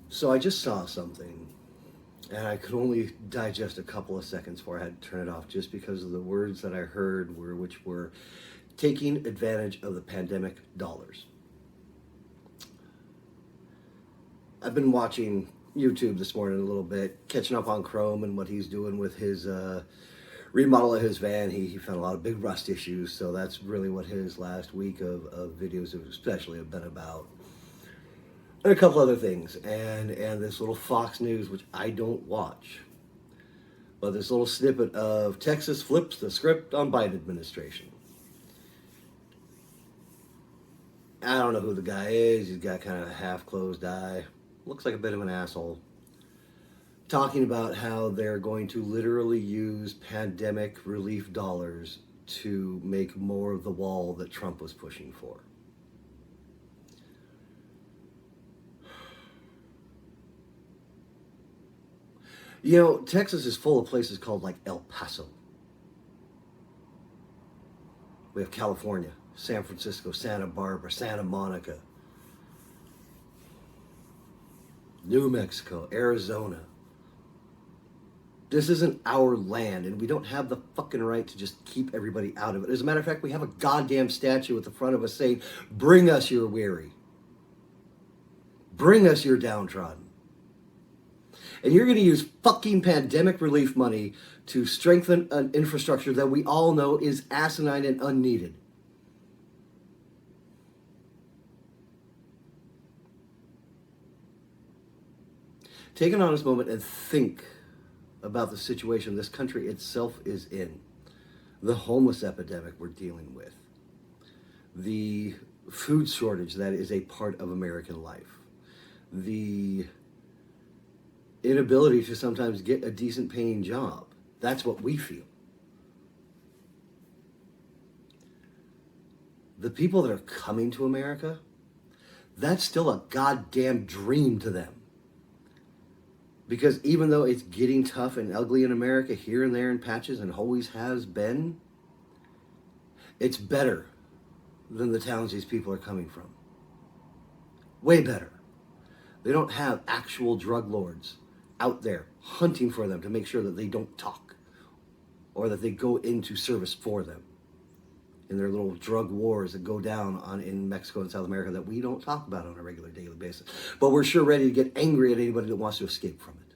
So I just saw something, and I could only digest a couple of seconds before I had to turn it off, just because of the words that I heard which were taking advantage of the pandemic dollars. I've been watching YouTube this morning a little bit, catching up on Chrome and what he's doing with his remodel of his van. He found a lot of big rust issues, so that's really what his last week of videos especially have been about. And a couple other things, and this little Fox News, which I don't watch, but this little snippet of Texas flips the script on Biden administration. I don't know who the guy is. He's got kind of a half-closed eye. Looks like a bit of an asshole. Talking about how they're going to literally use pandemic relief dollars to make more of the wall that Trump was pushing for. You know, Texas is full of places called like El Paso. We have California, San Francisco, Santa Barbara, Santa Monica, New Mexico, Arizona. This isn't our land, and we don't have the fucking right to just keep everybody out of it. As a matter of fact, we have a goddamn statue at the front of us saying, bring us your weary. Bring us your downtrodden. And you're going to use fucking pandemic relief money to strengthen an infrastructure that we all know is asinine and unneeded. Take an honest moment and think about the situation this country itself is in. The homeless epidemic we're dealing with. The food shortage that is a part of American life. The inability to sometimes get a decent paying job. That's what we feel. The people that are coming to America, that's still a goddamn dream to them. Because even though it's getting tough and ugly in America here and there in patches and always has been, it's better than the towns these people are coming from. Way better. They don't have actual drug lords out there hunting for them to make sure that they don't talk or that they go into service for them in their little drug wars that go down in Mexico and South America that we don't talk about on a regular daily basis. But we're sure ready to get angry at anybody that wants to escape from it.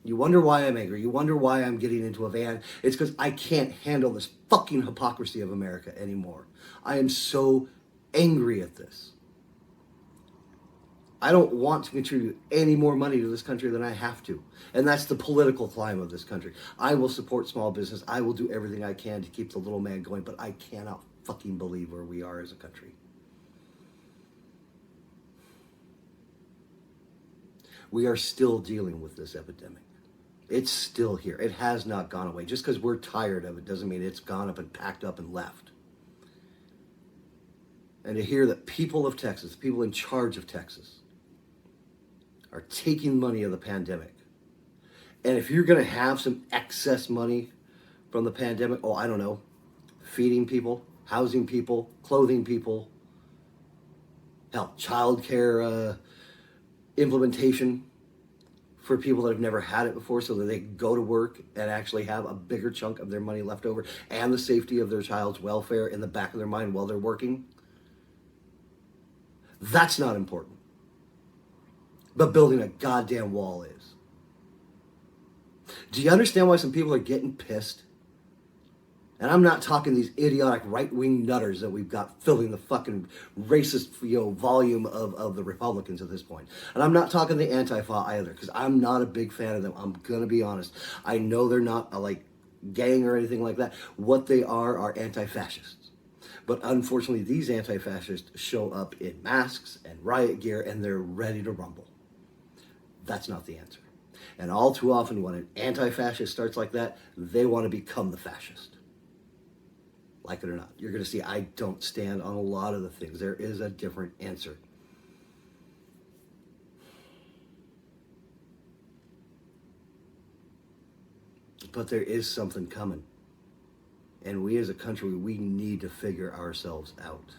You wonder why I'm angry. You wonder why I'm getting into a van. It's because I can't handle this fucking hypocrisy of America anymore. I am so angry at this. I don't want to contribute any more money to this country than I have to. And that's the political climate of this country. I will support small business. I will do everything I can to keep the little man going, but I cannot fucking believe where we are as a country. We are still dealing with this epidemic. It's still here. It has not gone away. Just because we're tired of it doesn't mean it's gone up and packed up and left. And to hear that people of Texas, people in charge of Texas, are taking money of the pandemic. And if you're going to have some excess money from the pandemic, I don't know, feeding people, housing people, clothing people, hell, childcare implementation for people that have never had it before so that they can go to work and actually have a bigger chunk of their money left over and the safety of their child's welfare in the back of their mind while they're working. That's not important. But building a goddamn wall is. Do you understand why some people are getting pissed? And I'm not talking these idiotic right-wing nutters that we've got filling the fucking racist, volume of the Republicans at this point. And I'm not talking the Antifa either, because I'm not a big fan of them. I'm going to be honest. I know they're not a gang or anything like that. What they are anti-fascists. But unfortunately, these anti-fascists show up in masks and riot gear, and they're ready to rumble. That's not the answer. And all too often, when an anti-fascist starts like that, they want to become the fascist. Like it or not. You're going to see I don't stand on a lot of the things. There is a different answer. But there is something coming. And we as a country, we need to figure ourselves out.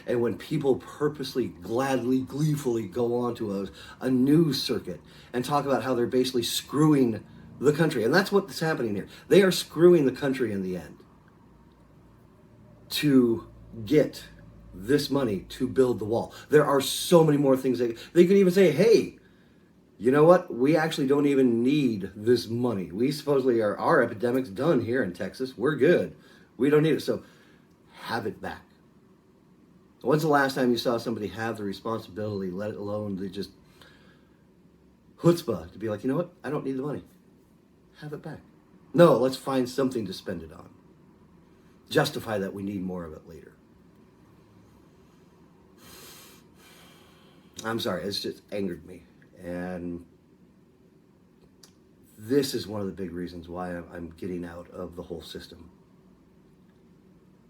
And when people purposely, gladly, gleefully go onto a news circuit and talk about how they're basically screwing the country, and that's what's happening here. They are screwing the country in the end to get this money to build the wall. There are so many more things they could even say, hey, you know what? We actually don't even need this money. We supposedly are, our epidemic's done here in Texas. We're good. We don't need it. So have it back. When's the last time you saw somebody have the responsibility, let alone the just chutzpah, to be like, you know what? I don't need the money. Have it back. No, let's find something to spend it on. Justify that we need more of it later. I'm sorry, it's just angered me. And this is one of the big reasons why I'm getting out of the whole system.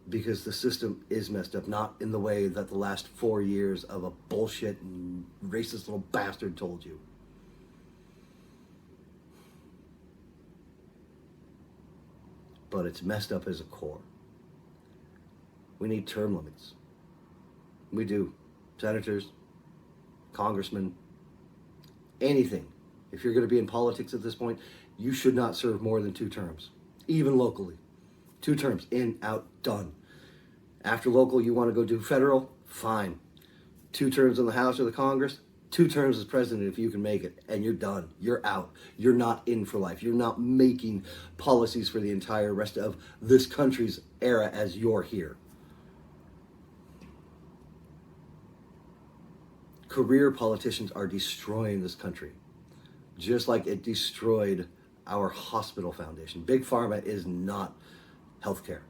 Because the system is messed up, not in the way that the last 4 years of a bullshit and racist little bastard told you. But it's messed up as a core. We need term limits. We do. Senators, congressmen, anything. If you're going to be in politics at this point, you should not serve more than 2 terms, even locally. 2 terms, in, out, done. After local, you want to go do federal, fine. 2 terms in the House or the Congress, 2 terms as president if you can make it, and you're done. You're out. You're not in for life. You're not making policies for the entire rest of this country's era as you're here. Career politicians are destroying this country, just like it destroyed our hospital foundation. Big Pharma is not healthcare.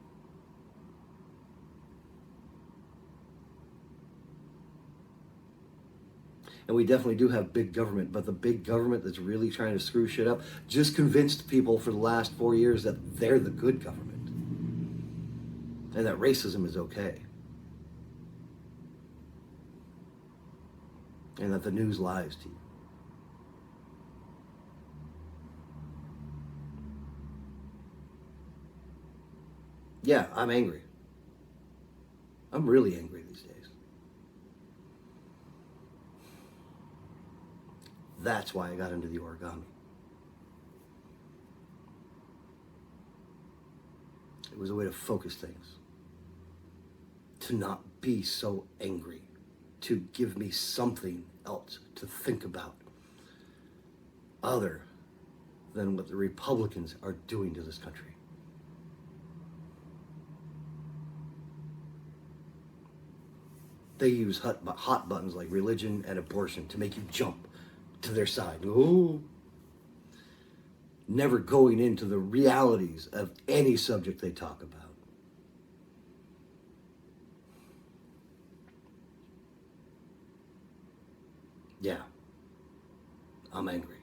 And we definitely do have big government, but the big government that's really trying to screw shit up just convinced people for the last 4 years that they're the good government and that racism is okay. And that the news lies to you. Yeah, I'm angry. I'm really angry these days. That's why I got into the origami. It was a way to focus things. To not be so angry. To give me something else to think about other than what the Republicans are doing to this country. They use hot buttons like religion and abortion to make you jump to their side. Ooh. Never going into the realities of any subject they talk about. Yeah, I'm angry.